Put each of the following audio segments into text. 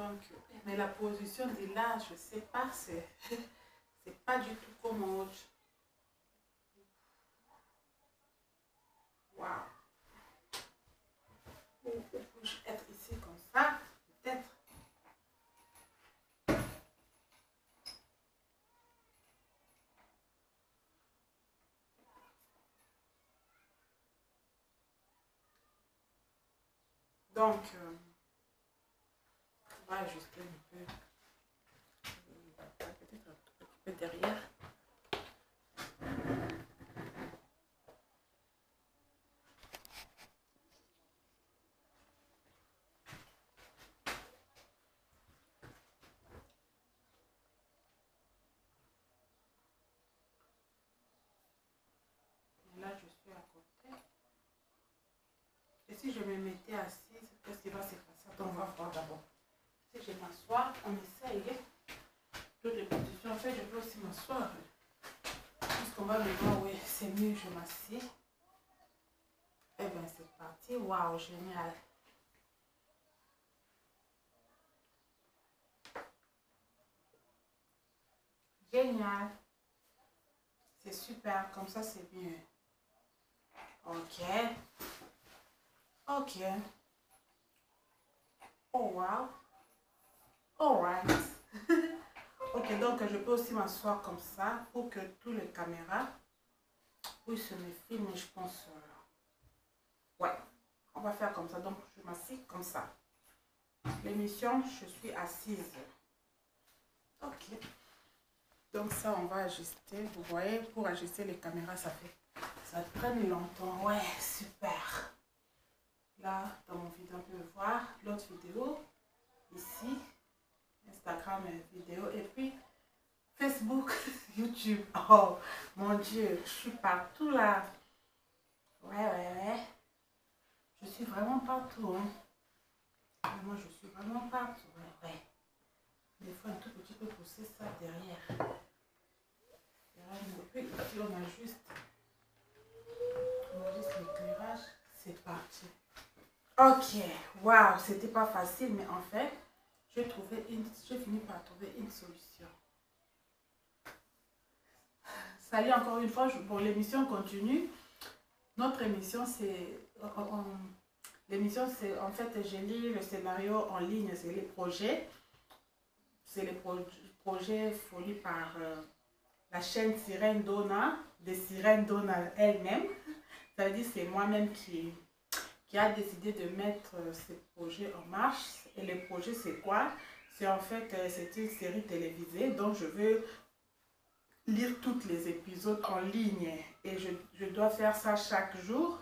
Donc, mais la position de là, je sais pas, c'est pas du tout commode. Waouh. Ou puis-je être ici comme ça, peut-être. Donc, on va ajuster un peu. Peut-être un tout petit peu derrière. Et là, je suis à côté. Et si je me mettais assise, qu'est-ce qui va se passer? Attends, on va voir d'abord. Si je m'assois, on essaye. Toutes les positions. En fait, je peux aussi m'asseoir. Puisqu'on va me voir, oui, c'est mieux, je m'assieds. Eh bien, c'est parti. Waouh, génial. Génial. C'est super, comme ça, c'est mieux. Ok. Ok. Oh, wow. Alright. Ok, donc je peux aussi m'asseoir comme ça pour que tous les caméras puissent me filmer, je pense. Ouais, on va faire comme ça. Donc, je m'assieds comme ça. L'émission, je suis assise. Ok. Donc ça, on va ajuster. Vous voyez, pour ajuster les caméras, ça prend longtemps. Ouais, super. Là, dans mon vidéo, on peut voir l'autre vidéo. Ici, Instagram vidéo. Et puis, Facebook, YouTube. Oh, mon Dieu, je suis partout là. Ouais. Je suis vraiment partout. Hein. Moi, je suis vraiment partout. Ouais. Des fois, un tout petit peu pousser ça derrière. Et puis, ici, on ajuste l'éclairage. C'est parti. Ok, waouh, c'était pas facile, mais en fait, j'ai fini par trouver une solution. Salut encore une fois, bon, l'émission continue. Notre émission, l'émission, c'est en fait, j'ai lu le scénario en ligne, c'est les projets. C'est les projets fournis par la chaîne Sirène Donna, de Sirène Donna elle-même. Ça veut dire c'est moi-même qui a décidé de mettre ces projets en marche. Et les projets, c'est quoi? C'est en fait, c'est une série télévisée, donc je veux lire tous les épisodes en ligne. Et je dois faire ça chaque jour.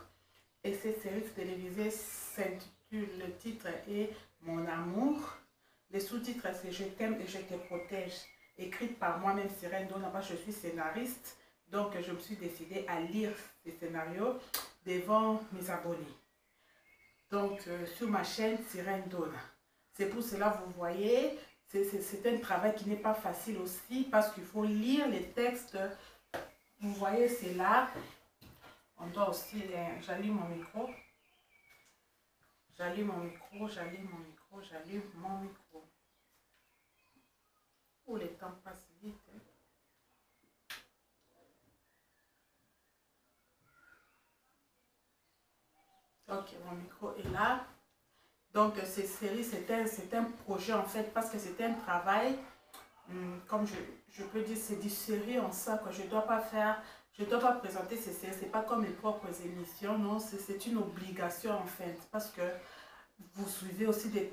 Et cette série télévisée s'intitule, le titre est Mon amour. Les sous-titres, c'est Je t'aime et je te protège. Écrite par moi-même, Sirène Donna, je suis scénariste. Donc, je me suis décidée à lire ces scénarios devant mes abonnés. Donc, sur ma chaîne Sirène Donna. C'est pour cela, vous voyez, c'est un travail qui n'est pas facile aussi parce qu'il faut lire les textes. Vous voyez, c'est là. On doit aussi, j'allume mon micro. J'allume mon micro. Oh, les temps passent vite. Hein. Ok, mon micro est là. Donc, ces séries, c'est un projet en fait, parce que c'est un travail, comme je peux dire, c'est du sérieux en ça, que je ne dois pas faire, je ne dois pas présenter ces séries, c'est pas comme mes propres émissions, non, c'est une obligation en fait, parce que vous suivez aussi des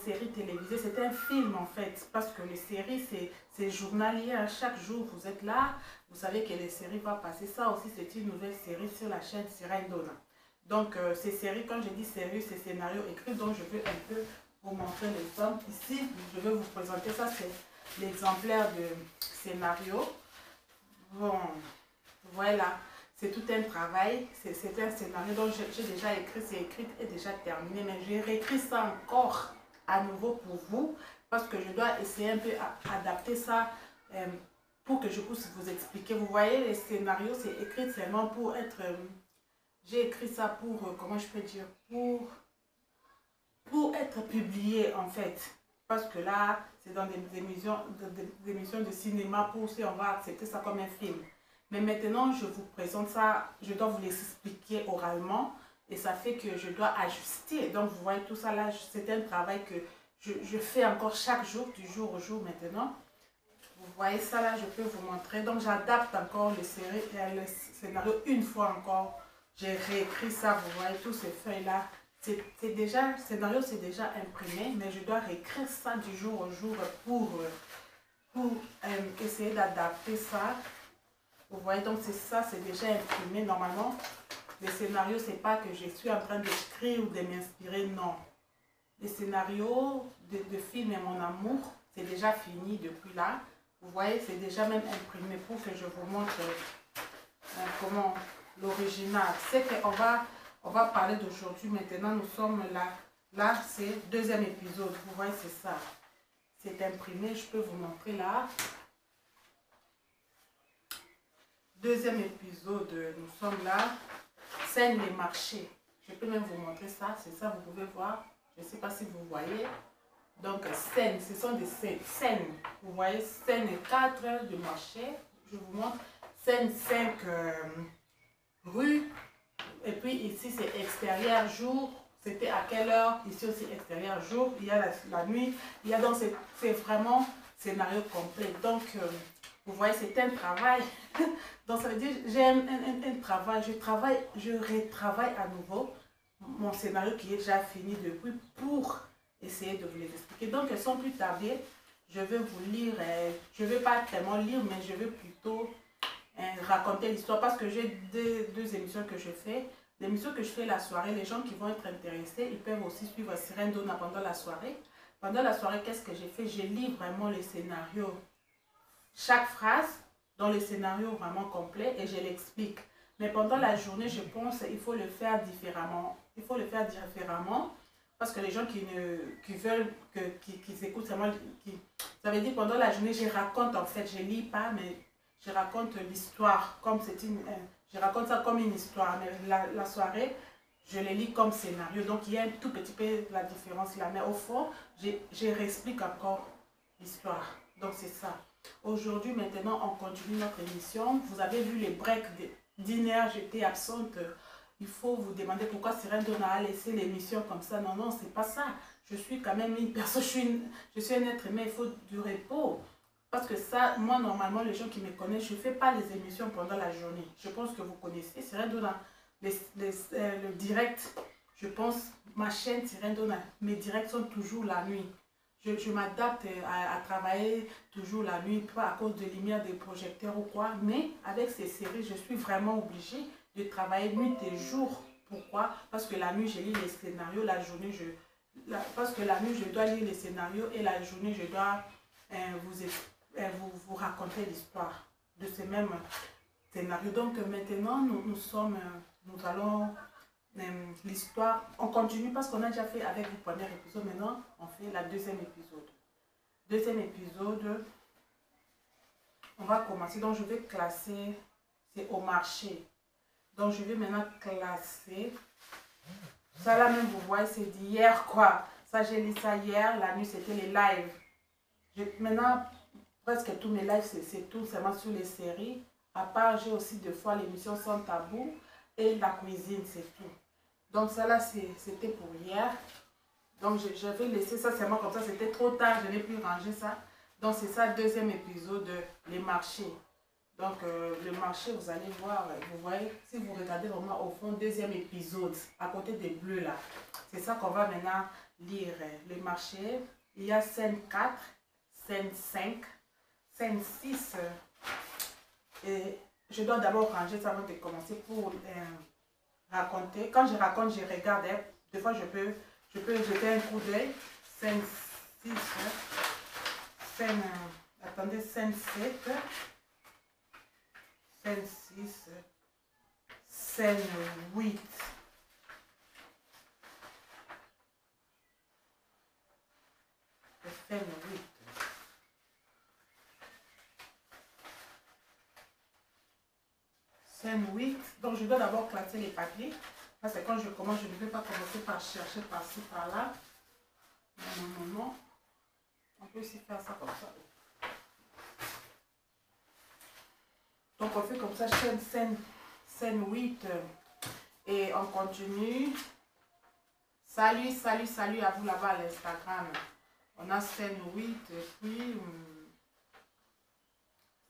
séries télévisées, c'est un film en fait, parce que les séries, c'est journalier, à chaque jour vous êtes là, vous savez que les séries vont passer, ça aussi c'est une nouvelle série sur la chaîne Sirène Donna. Donc, ces séries, quand je dis séries, c'est scénarios écrits, donc je veux un peu vous montrer l'exemple. Ici, je vais vous présenter ça, c'est l'exemplaire de scénario. Bon, voilà, c'est tout un travail, c'est un scénario dont j'ai déjà écrit, c'est écrit et déjà terminé, mais j'ai réécrit ça encore à nouveau pour vous, parce que je dois essayer un peu adapter ça pour que je puisse vous expliquer. Vous voyez, les scénarios, c'est écrit seulement pour être... J'ai écrit ça pour, comment je peux dire, pour être publié en fait. parce que là, c'est dans des émissions de cinéma pour si on va accepter ça comme un film. Mais maintenant, je vous présente ça, je dois vous les expliquer oralement et ça fait que je dois ajuster. Donc, vous voyez tout ça là, c'est un travail que je fais encore chaque jour, du jour au jour maintenant. Vous voyez ça là, je peux vous montrer. Donc, j'adapte encore le scénario une fois encore. J'ai réécrit ça, vous voyez, tous ces feuilles-là. C'est déjà, le scénario c'est déjà imprimé, mais je dois réécrire ça du jour au jour pour essayer d'adapter ça. Vous voyez, donc c'est ça, c'est déjà imprimé. Normalement, les scénarios, c'est pas que je suis en train d'écrire ou de m'inspirer, non. Les scénarios de films et mon amour, c'est déjà fini depuis là. Vous voyez, c'est déjà même imprimé pour que je vous montre comment l'original. C'est qu'on va parler d'aujourd'hui. Maintenant, nous sommes là. Là, c'est deuxième épisode. Vous voyez, c'est ça. C'est imprimé. Je peux vous montrer là. Deuxième épisode, nous sommes là. Scène les marchés. Je peux même vous montrer ça. C'est ça, vous pouvez voir. Je ne sais pas si vous voyez. Donc, scène, ce sont des scènes. Vous voyez, scène 4 de marché. Je vous montre. Scène 5 rue. Et puis ici, c'est extérieur jour. C'était à quelle heure? Ici aussi, extérieur jour. Il y a la nuit. Il y a donc, c'est vraiment scénario complet. Donc, vous voyez, c'est un travail. Donc, ça veut dire, j'ai un travail. Je retravaille à nouveau mon scénario qui est déjà fini depuis pour essayer de vous les expliquer. Donc, sans plus tarder, je vais vous lire. Je ne vais pas tellement lire, mais je vais plutôt raconter l'histoire parce que j'ai deux émissions que je fais. L'émission que je fais la soirée, les gens qui vont être intéressés, ils peuvent aussi suivre Sirène Donna pendant la soirée. Pendant la soirée, qu'est-ce que j'ai fait? J'ai lu vraiment les scénarios. Chaque phrase dans le scénario vraiment complet et je l'explique. Mais pendant la journée, je pense qu'il faut le faire différemment. Il faut le faire différemment parce que les gens qui veulent, qui écoutent seulement, ça veut dire pendant la journée, je raconte en fait, je ne lis pas, mais je raconte l'histoire comme c'est je raconte ça comme une histoire. Mais la soirée, je le lis comme scénario. Donc il y a un tout petit peu la différence là. Mais au fond, je réexplique encore l'histoire. Donc c'est ça. Aujourd'hui, maintenant, on continue notre émission. Vous avez vu les breaks d'une heure, j'étais absente. Il faut vous demander pourquoi Sirène Donna a laissé l'émission comme ça. Non, non, c'est pas ça. Je suis quand même une personne, je suis un être humain, il faut du repos. Parce que ça, moi, normalement, les gens qui me connaissent, je ne fais pas les émissions pendant la journée. Je pense que vous connaissez Sirène Donna. Le direct, je pense, ma chaîne Sirène Donna, mes directs sont toujours la nuit. Je m'adapte à travailler toujours la nuit, pas à cause de lumière des projecteurs ou quoi. Mais avec ces séries, je suis vraiment obligée de travailler nuit et jour. Pourquoi? Parce que la nuit, je lis les scénarios, la journée, parce que la nuit, je dois lire les scénarios et la journée, je dois vous raconter l'histoire de ces mêmes scénarios. Donc maintenant, nous allons l'histoire, on continue parce qu'on a déjà fait avec le premier épisode. Maintenant, on fait la deuxième épisode. Deuxième épisode, on va commencer. Donc, je vais classer, c'est au marché. Donc, je vais maintenant classer. Ça là même, vous voyez, c'est d'hier quoi. Ça, j'ai lu ça hier. La nuit, c'était les lives. Maintenant, presque tous mes lives, c'est tout seulement sur les séries. À part, j'ai aussi deux fois l'émission Sans Tabou et la cuisine, c'est tout. Donc ça là, c'était pour hier. Donc je vais laisser ça seulement comme ça. C'était trop tard, je n'ai plus rangé ça. Donc c'est ça, deuxième épisode, les marchés. Donc le marché, vous allez voir, vous voyez, si vous regardez vraiment au fond, deuxième épisode, à côté des bleus là. C'est ça qu'on va maintenant lire. Les marchés, il y a scène 4, scène 5, scène 6. Et je dois d'abord ranger ça avant de commencer pour raconter. Quand je raconte, je regarde. Des fois, je peux jeter un coup d'œil. Scène 6, scène, attendez, scène 7, scène 6, scène 8. Scène 8. Scène 8. Donc, je dois d'abord classer les papiers. Parce que quand je commence, je ne vais pas commencer par chercher par-ci, par-là. Non, non, non, non. peux aussi faire ça comme ça. Donc on fait comme ça, scène 8 et on continue. Salut, salut, salut à vous là-bas à l'Instagram. On a scène 8 et puis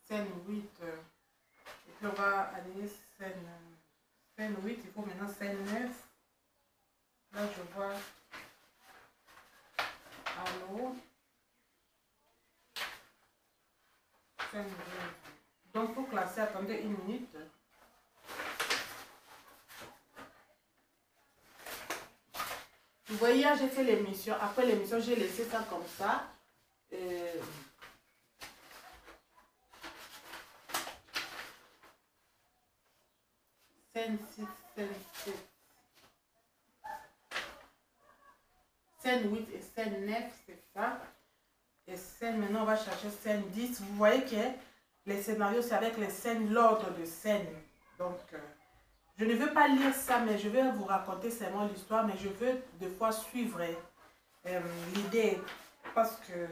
scène 8 et puis on va aller scène 8, il faut maintenant scène 9. Là je vois allô. Scène 9. Donc pour classer, attendez une minute. Vous voyez, j'ai fait l'émission. Après l'émission, j'ai laissé ça comme ça. Scène 6, scène 7. Scène 8 et scène 9, c'est ça. Et scène, maintenant, on va chercher scène 10. Vous voyez que les scénarios, c'est avec les scènes, l'ordre de scène. Donc, je ne veux pas lire ça, mais je vais vous raconter seulement l'histoire, mais je veux des fois suivre l'idée. Parce que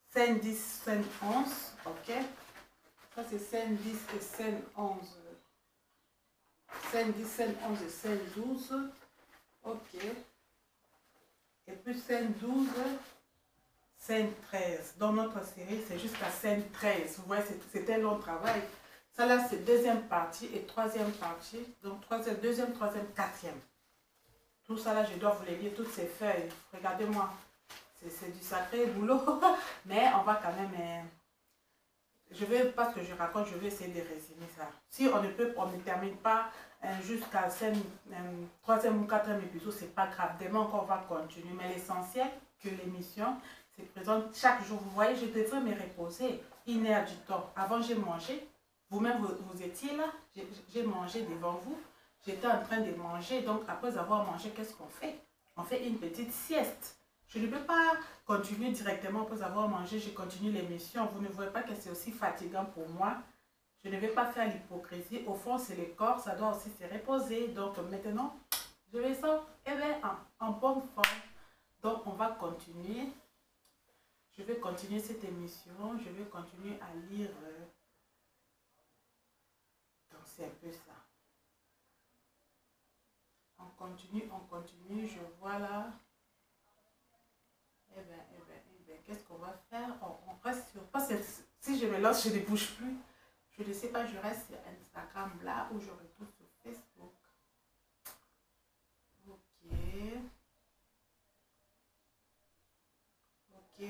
scène 10, scène 11, ok. Ça, c'est scène 10 et scène 11. Scène 10, scène 11 et scène 12. Ok. Et puis scène 12, scène 13. Dans notre série, c'est jusqu'à scène 13. Vous voyez, c'était un long travail. Ça là, c'est deuxième partie et troisième partie. Donc deuxième, troisième, quatrième. Tout ça là, je dois vous les lire, toutes ces feuilles. Regardez-moi. C'est du sacré boulot. Mais on va quand même... je vais, parce que je raconte, je vais essayer de résumer ça. Si on ne termine pas jusqu'à troisième ou quatrième épisode, c'est pas grave. Demain encore, on va continuer. Mais l'essentiel, que l'émission se présente chaque jour. Vous voyez, je devrais me reposer 1 heure du temps. Avant, j'ai mangé. Vous-même, vous étiez là. J'ai mangé devant vous. J'étais en train de manger. Donc, après avoir mangé, qu'est-ce qu'on fait? On fait une petite sieste. Je ne peux pas continuer directement après avoir mangé. Je continue l'émission. Vous ne voyez pas que c'est aussi fatigant pour moi. Je ne vais pas faire l'hypocrisie. Au fond, c'est le corps. Ça doit aussi se reposer. Donc, maintenant, je vais ça en bonne forme. Donc, on va continuer. Je vais continuer cette émission. Je vais continuer à lire. Donc, c'est un peu ça. On continue, on continue. Je vois là. Qu'est-ce qu'on va faire? On reste sur... Parce que si je me lance, je ne bouge plus. Je ne sais pas, je reste sur Instagram là ou je retourne sur Facebook. Ok.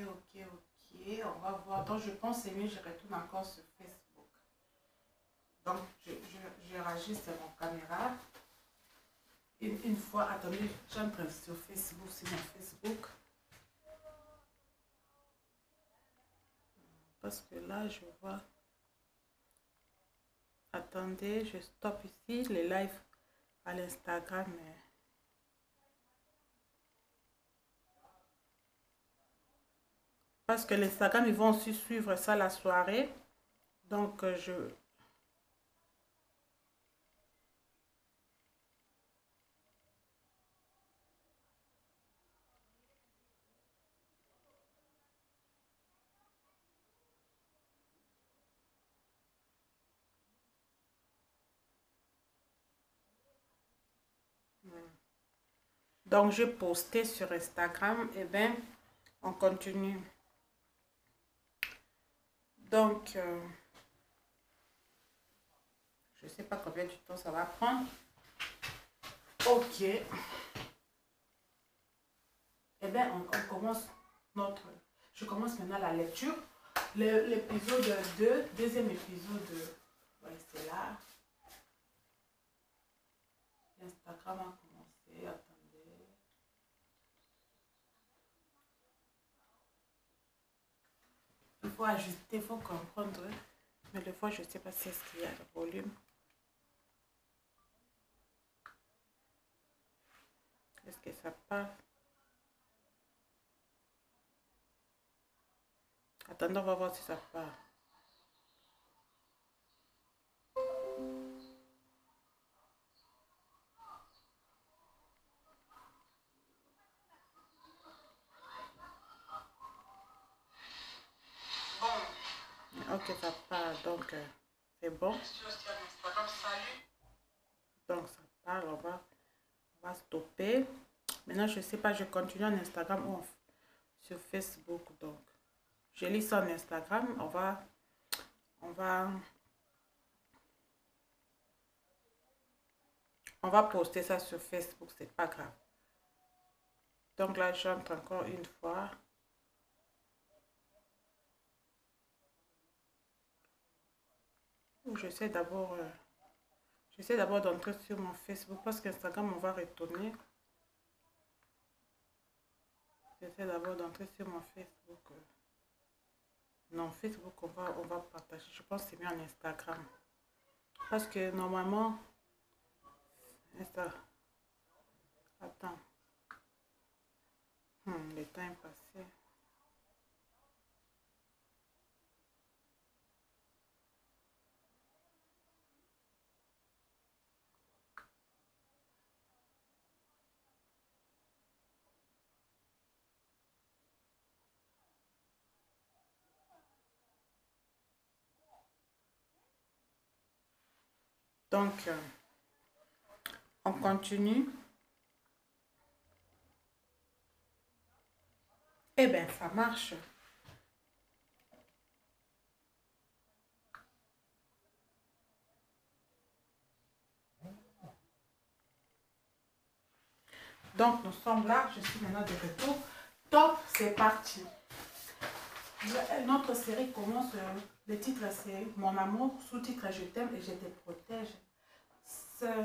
Ok. On va voir. Donc, je pense que c'est mieux, je retourne encore sur Facebook. Donc, je rajuste mon caméra. Une fois, attendez, j'entre sur Facebook, c'est mon Facebook. Parce que là, je vois... Attendez, je stoppe ici les lives à l'Instagram. Parce que l'Instagram, ils vont aussi suivre ça la soirée. Donc, Donc, j'ai posté sur Instagram. Et bien, on continue. Donc, je ne sais pas combien de temps ça va prendre. Ok. Eh bien, on commence notre... Je commence maintenant la lecture. L'épisode 2, deuxième épisode. Ouais, c'est là. L'Instagram a commencé. Attendez. Il faut ajuster, il faut comprendre. Mais des fois, je ne sais pas si c'est qu'il y a le volume. Est-ce que ça passe? Attendez, on va voir si ça part. Ok, ça part, donc c'est bon. Donc ça part, on va stopper. Maintenant, je sais pas, je continue en Instagram ou sur Facebook. Donc, je lis ça en Instagram. On va, on va poster ça sur Facebook, c'est pas grave. Donc là, j'entre encore une fois. J'essaie d'abord d'entrer sur mon Facebook parce qu'Instagram, on va retourner. J'essaie d'abord d'entrer sur mon Facebook. Non, Facebook, on va partager. Je pense que c'est mieux en Instagram. Parce que normalement, attends. Le temps est passé. Donc, on continue. Eh bien, ça marche. Donc, nous sommes là. Je suis maintenant de retour. Top, c'est parti. Notre série commence. Le titre, c'est Mon amour. Sous-titre, Je t'aime et je te protège.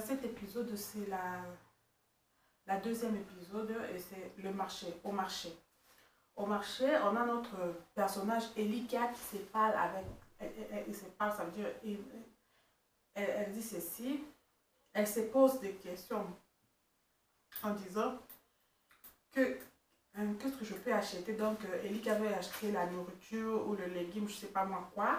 Cet épisode, c'est la deuxième épisode et c'est le marché, au marché. Au marché, on a notre personnage Elika qui se parle avec... Elle se parle, ça veut dire... Elle dit ceci. Elle se pose des questions en disant que qu'est-ce que je peux acheter. Donc, Elika veut acheter la nourriture ou le légume, je ne sais pas moi quoi.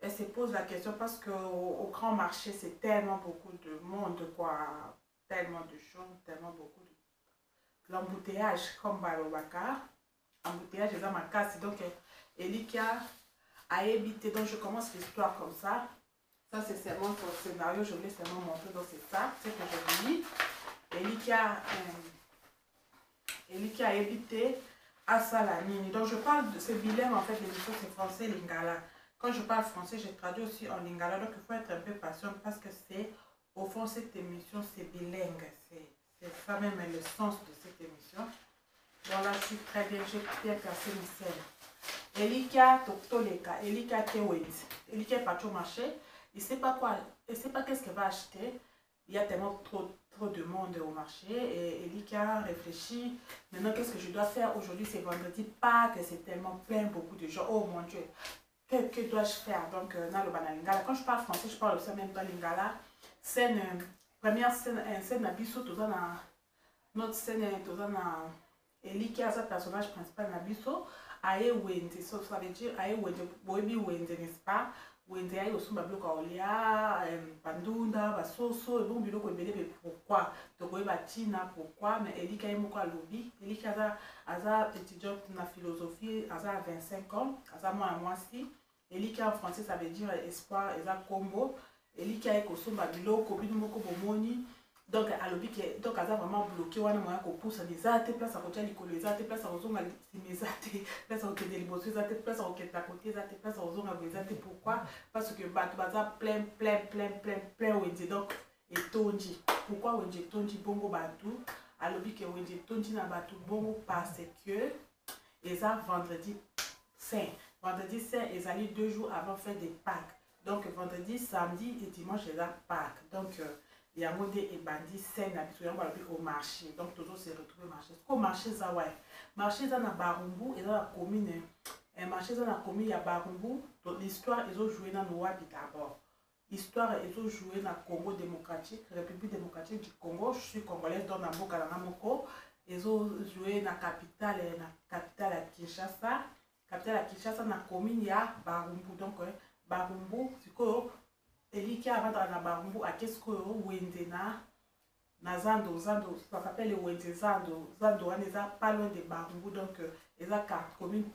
Elle se pose la question parce qu'au grand marché, c'est tellement beaucoup de monde, quoi. Tellement de gens, tellement beaucoup de... L'embouteillage, comme Balobaka. Embouteillage, dans ma casse. Donc, Elika a évité. Donc, je commence l'histoire comme ça. Ça, c'est seulement son scénario. Je voulais seulement montrer. Donc, c'est ça. C'est que je lis. Elika a évité à Salamine. Donc, je parle de ce bilingue. En fait, l'émission, c'est français, lingala. Quand je parle français, je traduis aussi en lingala. Donc, il faut être un peu patient parce que c'est, au fond, cette émission, c'est bilingue. C'est ça même le sens de cette émission. Donc là, je suis très bien, j'ai bien cassé mes scènes. Elika Toleka, Elika Tewet. Elika est parti au marché. Il ne sait pas quoi, il ne sait pas qu'est-ce qu'elle va acheter. Il y a tellement trop de monde au marché. Et Elika réfléchit. Maintenant, qu'est-ce que je dois faire? Aujourd'hui, c'est vendredi Pâques. C'est tellement plein, beaucoup de gens. Oh mon Dieu. Que dois-je faire? Donc, dans le Lingala. Quand je parle français, je parle aussi même dans Lingala. Première scène à Bissot, tout ça dans notre scène, tout ça dans Elika, ce personnage principal na biso, aye wende, ça veut dire aye wende, boebi wende, n'est-ce pas? Wende aye osumba biloko olia, bandunda, basoso, et bon biloko ebele, mais pourquoi? Donc oye batina, pourquoi? Mais Elika est moko alobi, Elika aza étudiante na philosophie, aza à 25 ans, aza moi si. Elika en français ça veut dire espoir, eza combo. Elika est kosumba biloko, bino moko bomoni. Donc, donc, elle a vraiment bloqué. On a moyen qu'on pousse les athées, place à côté de l'école, les athées, place à aux athées, place à côté de l'ibossu, les athées, place à côté de la côté, les athées, place à aux athées. Pourquoi? Parce que Baza plein, donc, et Tondi. Pourquoi Wendy Tondi Bongo Batou? Alors, que Wendy Tondi na Batou Bongo parce que, ils ont vendredi saint. Vendredi saint, ils allaient 2 jours avant faire des Pâques. Donc, vendredi, samedi et dimanche, ils ont Pâques. Donc, il y a un et bandit scène au marché. Donc, toujours se retrouver au marché. Au marché, ça, ouais. Marché, ça, na Barumbu, et dans la commune, un marché, ça, na commune, il y a Barumbu. Donc, l'histoire, ils ont joué dans le Wabi d'abord. L'histoire, ils ont joué dans le Congo démocratique, République démocratique du Congo. Je suis congolaise, dans Namboka, dans Namoko. Ils ont joué dans la capitale à Kinshasa. Capitale à Kinshasa, dans la commune, il y a Barumbu. Donc, Barumbu, c'est quoi? Elika avant dans la Barumbu, à qu'est-ce que Wende na Zando, ça s'appelle le Wende Zando, on est pas loin de Barumbu, donc ils ont 4 communes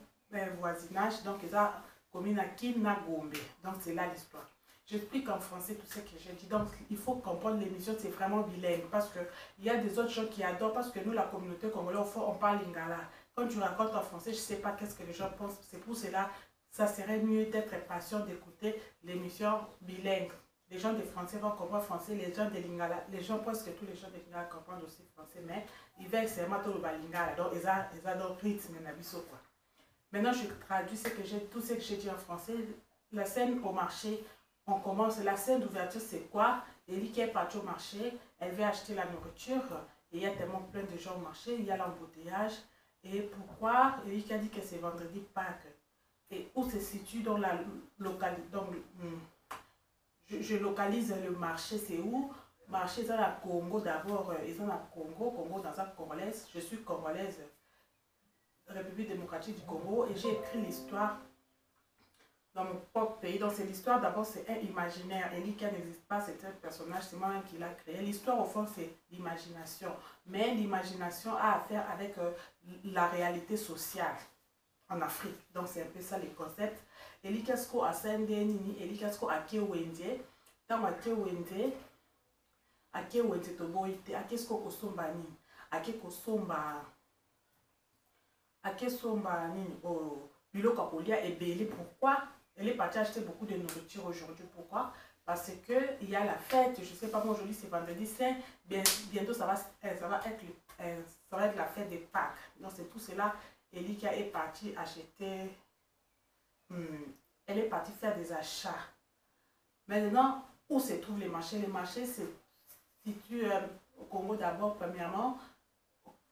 voisinage, donc ils ont commune à Kinagombe. Donc c'est là l'histoire. J'explique en français tout ce que j'ai dit. Donc il faut comprendre l'émission, c'est vraiment bilingue. Parce qu'il y a des autres gens qui adorent, parce que nous, la communauté congolaise, au fond, on parle lingala. Quand tu racontes en français, je ne sais pas qu'est-ce que les gens pensent. C'est pour cela, ça serait mieux d'être patient d'écouter l'émission bilingue. Les gens de français vont comprendre français, les gens de lingala, les gens pensent que tous les gens de lingala comprennent aussi français, mais ils veulent seulement tout le lingala. Donc ils ont le rythme, quoi. Maintenant, je traduis tout ce que j'ai dit en français. La scène au marché, on commence. La scène d'ouverture, c'est quoi? Ellie qui est partie au marché, elle veut acheter la nourriture. Et il y a tellement plein de gens au marché, il y a l'embouteillage. Et pourquoi? Ellie qui a dit que c'est vendredi Pâques. Et où se situe dans la localité. Je localise le marché, c'est où? Marché, c'est à Congo d'abord. Ils sont à Congo dans la congolaise. Je suis congolaise, République démocratique du Congo, et j'ai écrit l'histoire dans mon propre pays. Donc c'est l'histoire, d'abord c'est un imaginaire. Ellie qui n'existe pas, c'est un personnage, c'est moi-même qui l'a créé. L'histoire au fond c'est l'imagination. Mais l'imagination a à faire avec la réalité sociale en Afrique. Donc c'est un peu ça les concepts. Ellie Kasko a Sendeni, Ellie Kasko a Kewende. Dans ma Kewende, a Kewende Toboite, a Kesko Kosomba Nini, a Kekosomba. Akesomba nini au biloko kolia ebele. Pourquoi? Elle est partie acheter beaucoup de nourriture aujourd'hui. Pourquoi? Parce que il y a la fête. Je sais pas, moi aujourd'hui c'est vendredi saint. Bientôt ça va être la fête des Pâques. Donc c'est tout cela. Ellie qui est partie acheter. Elle est partie faire des achats. Maintenant, où se trouvent les marchés? Les marchés se situent au Congo d'abord. Premièrement,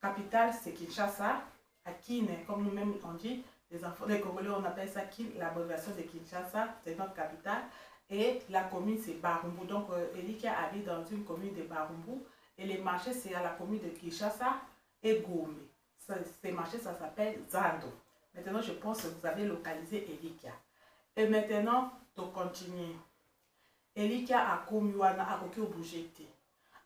capitale c'est Kinshasa. À Kin, comme nous-mêmes on dit, les enfants des Congolais, on appelle ça Kin, l'abréviation de Kinshasa, c'est notre capitale. Et la commune, c'est Barumbu. Donc, Ellie qui habite dans une commune de Barumbu. Et les marchés, c'est à la commune de Kinshasa et Gombe. Ces marchés, ça s'appelle Zando. Maintenant, je pense que vous avez localisé Elikia. Et maintenant, tu continues. Elikia a commuana, a coquille au bougété.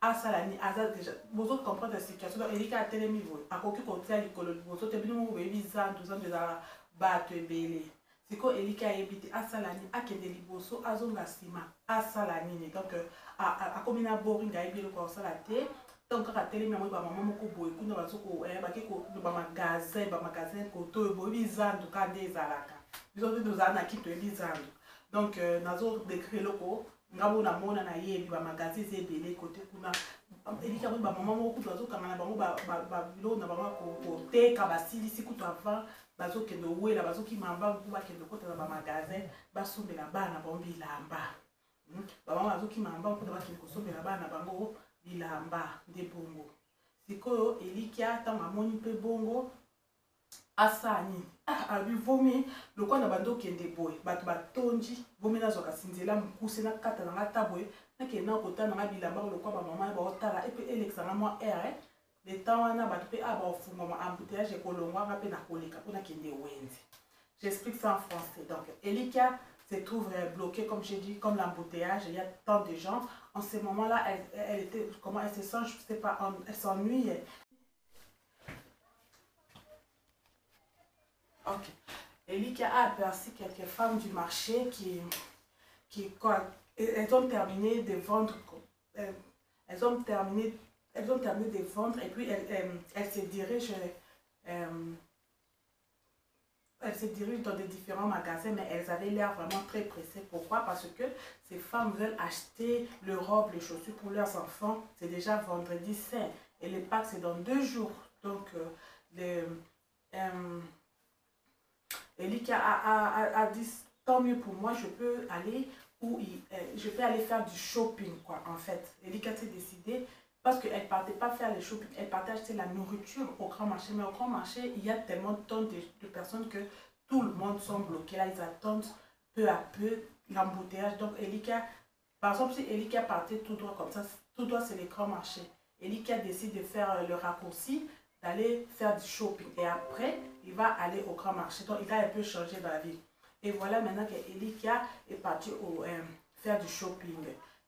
Ah ça là ni hasard déjà vous autres comprenez la situation donc Elika a télé niveau à coquille côté à l'école vous autres bien vous voyez bizarre 12 ans de la batte belé c'est quoi Elika a évité à ça là ni à que des liboso à zonga sima à ça là ni donc à comme une boring à éviter le corps ça la tête donc à télé mais moi maman moko boy kuna bazoko ba kiko ba magasin koto boy bizarre du cas des alaka ils ont nous ana qui te bizarre donc nazo décret loko ngabo na mona na yebi ba magazine ebele côté kuna elika ba maman moko bazo kangana bango ba bilo na bango ko teka basili siku to avant bazo kende wela bazo ki mamba ku ba kende kota ba magazine basombela bana bango bilamba ba maman bazo ki mamba ku ba kende kosombela bana bango bilamba de bongo sikoyo elika ta mamoni pe bongo asani abi vomi lokwa na bando kende boy bato batonji vomi na zoka sinzela mukuse na kata na ngata boy na ke na kota na bilamba lokwa ba mama ba otala et puis elexa na moi air le temps wana bato pe aba ofunga ma embouteillage kolongwa nga pe na koleka pona kende wenzi. J'explique ça en français. Donc Elika se trouve bloquée comme j'ai dit comme l'embouteillage, il y a tant de gens en ce moment-là elle était comment elle se sent je sais pas elle s'ennuie. Ok. Elika a aperçu quelques femmes du marché elles ont terminé de vendre, elles ont terminé de vendre et puis elles se dirigent dans des différents magasins, mais elles avaient l'air vraiment très pressées. Pourquoi? Parce que ces femmes veulent acheter leurs robes, les chaussures pour leurs enfants. C'est déjà vendredi saint et les Pâques c'est dans 2 jours. Donc Elika a dit tant mieux pour moi, je peux aller faire du shopping quoi en fait. Elika s'est décidée parce qu'elle ne partait pas faire le shopping, elle partait acheter la nourriture au grand marché. Mais au grand marché, il y a tellement de personnes que tout le monde sont bloqués là, ils attendent peu à peu l'embouteillage. Donc Elika, par exemple si Elika partait tout droit comme ça, tout droit c'est le grand marché. Elika décide de faire le raccourci, d'aller faire du shopping et après il va aller au grand marché. Donc il a un peu changé d'avis. Et voilà maintenant que Elika est partie faire du shopping.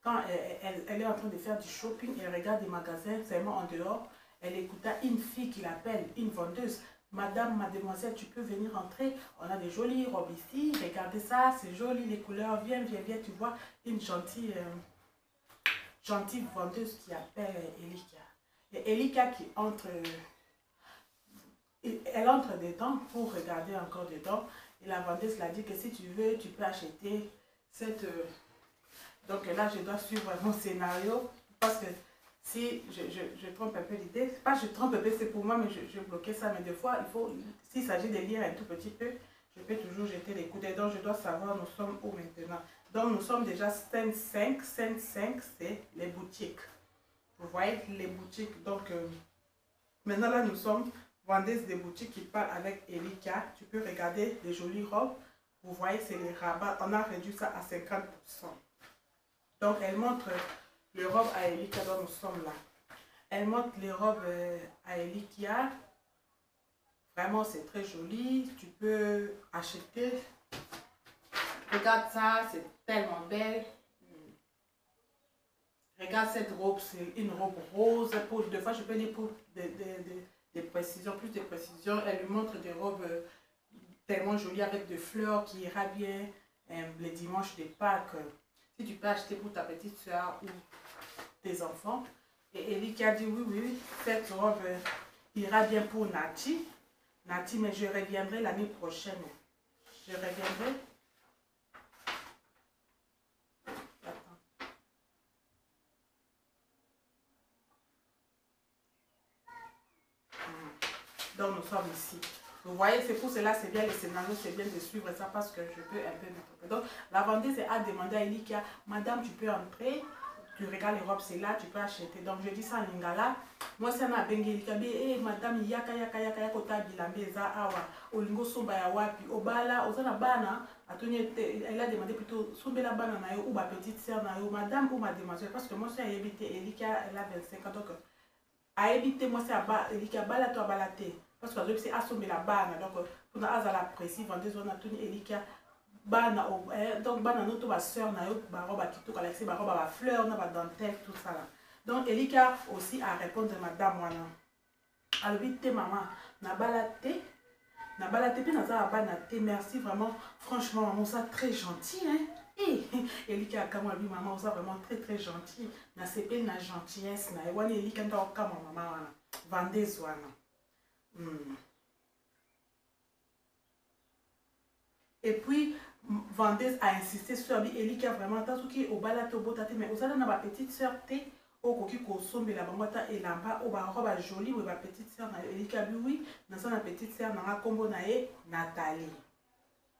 Quand elle est en train de faire du shopping, elle regarde des magasins seulement en dehors. Elle écouta une fille qui l'appelle, une vendeuse. Madame, mademoiselle, tu peux venir entrer. On a des jolies robes ici. Regardez ça, c'est joli, les couleurs. Viens, viens, viens. Tu vois, une gentille vendeuse qui appelle Elika. Et Elika qui entre, elle entre dedans pour regarder encore dedans. Et la vendeuse l'a dit que si tu veux, tu peux acheter cette... Donc là, je dois suivre mon scénario parce que si je trompe un peu l'idée, pas je trompe un peu, c'est pour moi, mais je bloquais ça. Mais des fois, il faut, s'il s'agit de lire un tout petit peu, je peux toujours jeter les coups d'œil. Donc, je dois savoir nous sommes où maintenant. Donc, nous sommes déjà scène 5. Scène 5, c'est les boutiques. Vous voyez, les boutiques. Donc, maintenant, là, nous sommes vendeuses des boutiques qui parlent avec Elika. Tu peux regarder les jolies robes. Vous voyez, c'est les rabats. On a réduit ça à 50%. Donc, elle montre les robes à Elika dont nous sommes là. Elle montre les robes à Elikia. Vraiment, c'est très joli. Tu peux acheter. Regarde ça, c'est tellement belle. Regarde cette robe, c'est une robe rose. Pour, des fois, je peux dire pour des précisions, plus de précisions. Elle lui montre des robes tellement jolies avec des fleurs qui ira bien les dimanches de Pâques. Si tu peux acheter pour ta petite soeur ou tes enfants. Et Elika a dit oui, oui, cette robe ira bien pour Nati. Nati, mais je reviendrai l'année prochaine. Je reviendrai. Attends. Donc nous sommes ici. Vous voyez, c'est pour cela, c'est bien le scénario, c'est bien de suivre ça parce que je peux un peu me tromper. Donc la vendeuse a demandé à Elika, Madame, tu peux entrer, tu regardes les robes, c'est là, tu peux acheter. Donc je dis ça en lingala. Moi, c'est un bengi Elika, Madame, yaka kota bilambe za awa, olingo somba ya wapi, obala, ozana bana, elle a demandé plutôt, sombela bana na yo ou ma petite sœur na yo, Madame ou ma demoiselle, parce que moi, c'est évité, Elika, elle a 25 ans, donc a évité, moi, c'est à bas, Elika, bala to balate. Parce que c'est assommé la banane. Donc, pour nous, à la précis, vendeuse, on a tout Elika. Bana, donc, bana, notre ma soeur, na yo, baroba, qui tout, alexé, baroba, ba fleur, na ba dentelle, tout ça là. Donc, Elika aussi a répondu à madame, wana. Alors, vite, maman, na balate, puis na za banate, merci vraiment, franchement, maman, ça très gentil, hein. Et Elika, comme lui, maman, ça vraiment très, très gentil. Na sepe, na gentillesse, na ewani, Elika, na okama, maman, wana. Vendeuse, wana. Et puis, vendeuse a insisté sur lui, Elika vraiment, t'as tout qui au balate au botate, mais aux ma petite soeur, t'es au coquille qu'on sombe la bambata et là-bas, au robe jolie, ou ma petite soeur, Elika, oui, dans sa petite soeur, dans la combo nae, Nathalie.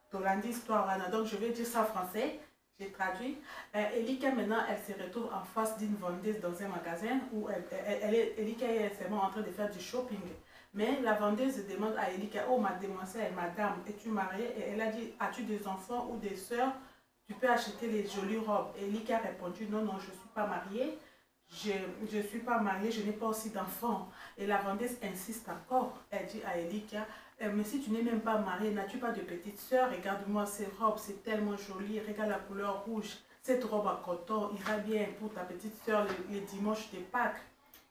Tolandi histoire, donc je vais dire ça en français, j'ai traduit. Elika, maintenant, elle se retrouve en face d'une vendeuse dans un magasin où Elika est seulement en train de faire du shopping. Mais la vendeuse demande à Elika, oh mademoiselle, madame, es-tu mariée? Et elle a dit, as-tu des enfants ou des soeurs? Tu peux acheter les jolies robes. Et Elika a répondu, non, non, je ne suis pas mariée. Je ne suis pas mariée, je n'ai pas aussi d'enfants. Et la vendeuse insiste encore. Elle dit à Elika, mais si tu n'es même pas mariée, n'as-tu pas de petite soeur? Regarde-moi ces robes, c'est tellement joli. Regarde la couleur rouge. Cette robe à coton ira bien pour ta petite soeur les dimanches de Pâques.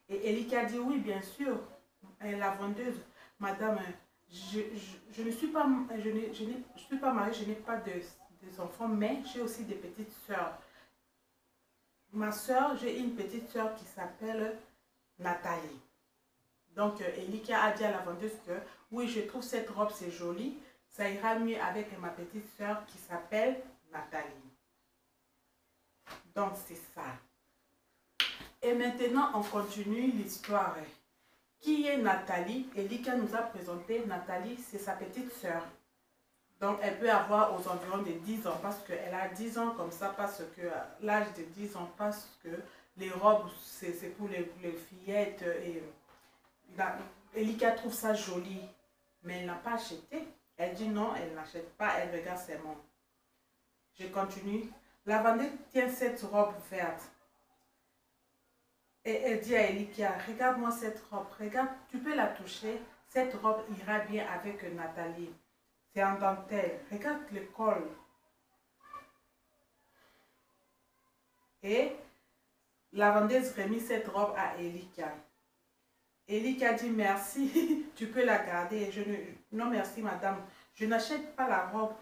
Et Elika dit, oui, bien sûr. La vendeuse, madame, je ne suis pas, je suis pas mariée, je n'ai pas des enfants, mais j'ai aussi des petites soeurs. Ma soeur, j'ai une petite soeur qui s'appelle Nathalie. Donc, Elika a dit à la vendeuse que, oui, je trouve cette robe, c'est joli, ça ira mieux avec ma petite soeur qui s'appelle Nathalie. Donc, c'est ça. Et maintenant, on continue l'histoire. Qui est Nathalie? Elika nous a présenté Nathalie, c'est sa petite soeur. Donc, elle peut avoir aux environs de 10 ans parce qu'elle a 10 ans comme ça, parce que l'âge de 10 ans, parce que les robes, c'est pour les fillettes. Et Elika trouve ça joli, mais elle n'a pas acheté. Elle dit non, elle n'achète pas, elle regarde seulement. Je continue. La vendeuse tient cette robe verte. Et elle dit à Elika, regarde-moi cette robe, regarde, tu peux la toucher. Cette robe ira bien avec Nathalie. C'est en dentelle. Regarde le col. Et la vendeuse remet cette robe à Elika. Ellie qui a dit merci, tu peux la garder. Non, merci, madame. Je n'achète pas la robe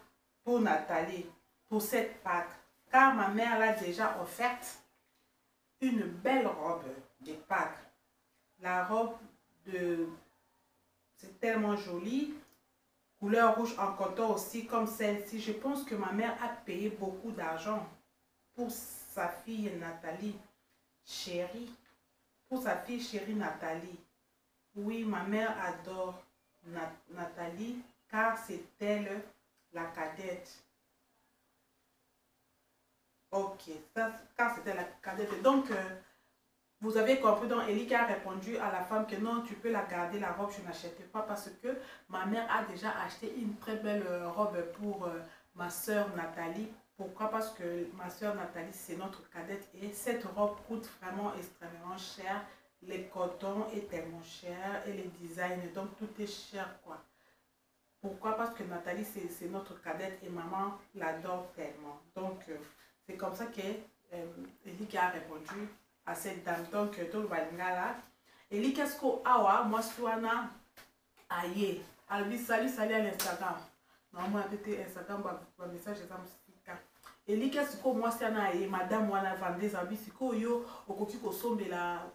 pour Nathalie, pour cette Pâques, car ma mère l'a déjà offerte une belle robe de Pâques. La robe de... C'est tellement joli. Couleur rouge en coton aussi, comme celle-ci. Je pense que ma mère a payé beaucoup d'argent pour sa fille Nathalie. Chérie. Pour sa fille chérie Nathalie. Oui, ma mère adore Nathalie car c'est elle la cadette. Ok, ça, car c'était la cadette. Donc, vous avez compris, donc Ellie qui a répondu à la femme que non, tu peux la garder, la robe, je n'achète pas parce que ma mère a déjà acheté une très belle robe pour ma soeur Nathalie. Pourquoi? Parce que ma soeur Nathalie, c'est notre cadette et cette robe coûte vraiment extrêmement cher. Les cotons est tellement cher et les designs, donc tout est cher quoi. Pourquoi? Parce que Nathalie, c'est notre cadette et maman l'adore tellement. Donc, c'est comme ça que Ellie qui a répondu à cette dame. Donc, tout le balingala. Ellie, qu'est-ce qu'on a? Moi, je suis aïe. Elle dit salut à l'Instagram. Normalement, c'était Instagram, un message, Ellie, qu'est-ce qu'on moi, c'est aïe. Madame, moi, la vendeuse, elle dit, c'est quoi, yo, au cocu, au sombe, la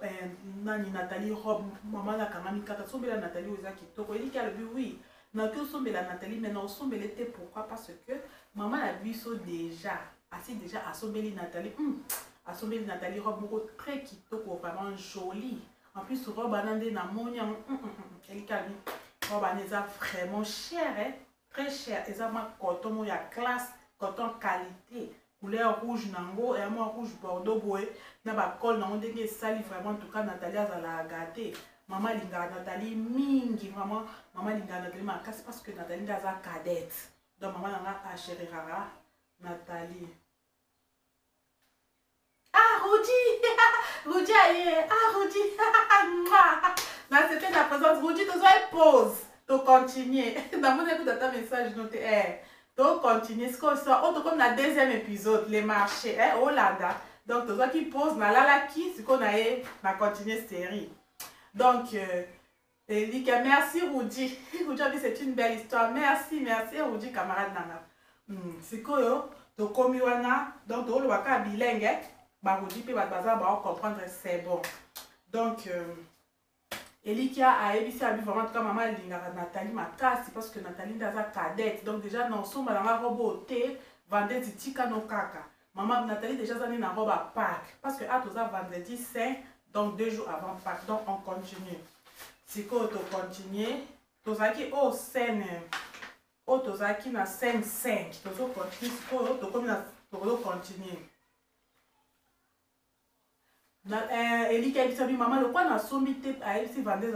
Nathalie, robe, maman, la kamamika, sombe la Nathalie, aux akito. Ellie, qui a dit oui. Non, que sombe la Nathalie, mais non, sombe l'été, pourquoi? Parce que maman a vu ça déjà. Assez déjà à sombe la Nathalie. À somber Nathalie robe très kitoko, vraiment jolie. En plus robe anande na monia elle calme robe aneza vraiment cher hein? Très cher. Et ça ma coton ya classe, coton qualité, couleur rouge nango et moi rouge bordeaux boé na ba col na ndenge sali vraiment en tout cas Nathalie a la gâté. Maman linga Nathalie mingi vraiment maman linga Nathalie ma casse parce que Nathalie a sa cadette. Donc maman a chéri rara Nathalie. Ah, Rudy! Rudy, aïe! Ah, Rudy! C'était la présence. Rudy, tu dois pause. Tu continues. Dans mon écoute de ta message, noté. Tu continues. Ce qu'on soit, comme dans le deuxième épisode, les marchés. Hollanda. Donc, tu dois qui pause. Na la qui, c'est qu'on a continué cette série. Donc, merci, Rudy. Rudy a dit c'est une belle histoire. Merci, merci, Rudy, camarade Nana. C'est quoi, tu commis wana. Donc, tu as bilingue. Barodi pe baza ba comprendre c'est bon. Donc Ellie qui a évisé à vraiment en tout cas maman linga Nathalie ma casse parce que Nathalie daza cadette. Donc déjà non somba la robe thé vendredi tika no kaka. Maman Nathalie déjà zani na robe à Pâques parce que à tous vendredi 5 donc 2 jours avant Pâques. Donc on continue. Si ko to continuer tozaki au scène au tozaki na scène 5 tozo continue si ko to comme na to continuer. Ellie qui a dit maman le quoi na sombi te si vendeuse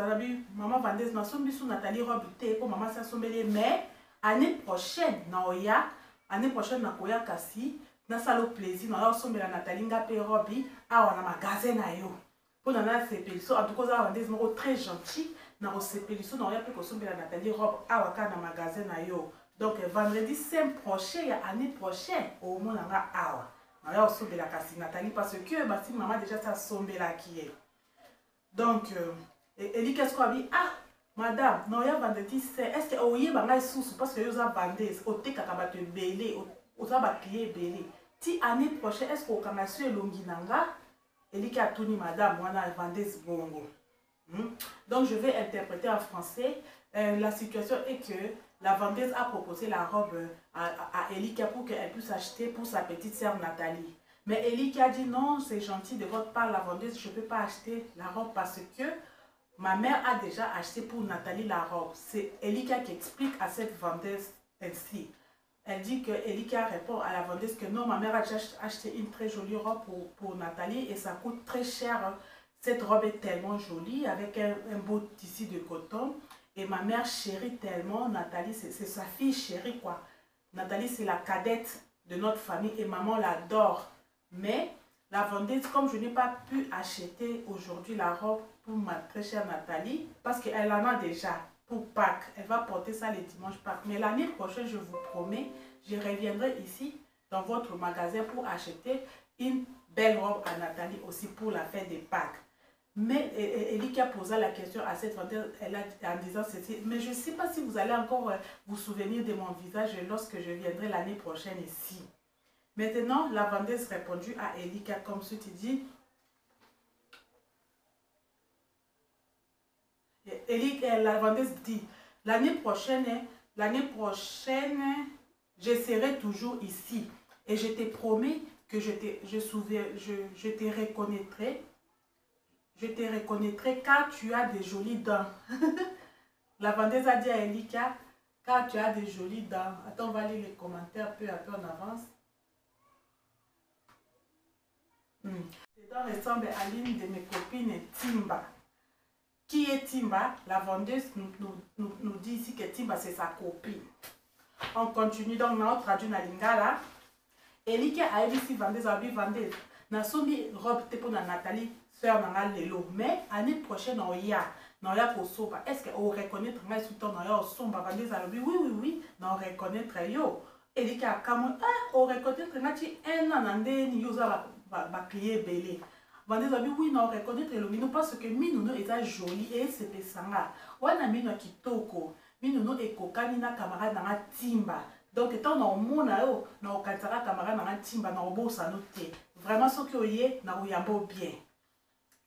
maman vendeuse na sombi sous Nathalie robe te pour maman ça sombele mais année prochaine na oya année prochaine na koya kasi na salo plaisir na sombela Nathalie nga pe robe a na magasin na yo pour na sepeliso en tout cas vendeuse moko très gentil na o sepeliso na oya pe ko sombela Nathalie robe a waka na magasin na yo donc vendredi 5 prochain ya année prochaine au moins na awa alors sombe la kasi Nathalie parce que bah, si maman déjà ça sombe là qui est donc Ellie qu'est-ce qu'on a dit ah madame non ya vendredi c'est est-ce que oye banga sous parce que yoza vendeuse au te kaka ba te belé au za ba client belé ti année prochaine est-ce qu'on kanga sur longi nanga Ellie qui a tout ni madame wana vendeuse bongo donc je vais interpréter en français. La situation est que la vendeuse a proposé la robe à Elika pour qu'elle puisse acheter pour sa petite sœur Nathalie. Mais Elika a dit non, c'est gentil de votre part, la vendeuse, je ne peux pas acheter la robe parce que ma mère a déjà acheté pour Nathalie la robe. C'est Elika qui explique à cette vendeuse ainsi. Elle dit que Elika répond à la vendeuse que non, ma mère a déjà acheté une très jolie robe pour Nathalie et ça coûte très cher. Cette robe est tellement jolie avec un beau tissu de coton. Et ma mère chérit tellement Nathalie, c'est sa fille chérie quoi. Nathalie c'est la cadette de notre famille et maman l'adore. Mais la vendeuse, comme je n'ai pas pu acheter aujourd'hui la robe pour ma très chère Nathalie, parce qu'elle en a déjà pour Pâques. Elle va porter ça les dimanches Pâques. Mais l'année prochaine, je vous promets, je reviendrai ici dans votre magasin pour acheter une belle robe à Nathalie aussi pour la fête des Pâques. Mais Elika posa la question à cette vendeuse en disant ceci, mais je ne sais pas si vous allez encore vous souvenir de mon visage lorsque je viendrai l'année prochaine ici. Maintenant, la vendeuse répondit à Elika comme si tu dis, la vendeuse dit, l'année prochaine, je serai toujours ici. Et je te promets que je te reconnaîtrai. Je te reconnaîtrai car tu as des jolies dents. La vendeuse a dit à Elika, car tu as des jolies dents. Attends, on va lire les commentaires peu à peu en avance. Tes dents ressemblent à l'une de mes copines, Timba. Qui est Timba? La vendeuse nous dit ici que Timba, c'est sa copine. On continue, donc on traduit dans Lingala. Elika a dit si vendeuse a vu vendeuse. Na sombi robe te pour Nathalie, soeur nanga lelo. Mais année prochaine, on y a pour soba. Est-ce qu'on reconnaître moi sous ton on somba vendeuse a dit oui, on reconnaître yo. Elika a comme on reconnaître ngati un an ni yoza ba crier belé. Vendeuse a dit oui, on reconnaître le mino parce que mino est joli et c'est pesanga. Wana mino kitoko. Mino ekokani na camarade na Timba. Donc, étant dans le monde, dans le camarade, dans le timba, dans le beau sanoté. Vraiment, ce que vous voyez, dans le beau bien.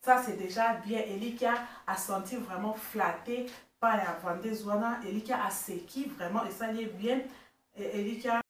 Ça, c'est déjà bien. Elika a senti vraiment flatté par la vendeuse. Elika a séqué vraiment et ça y est bien. Elika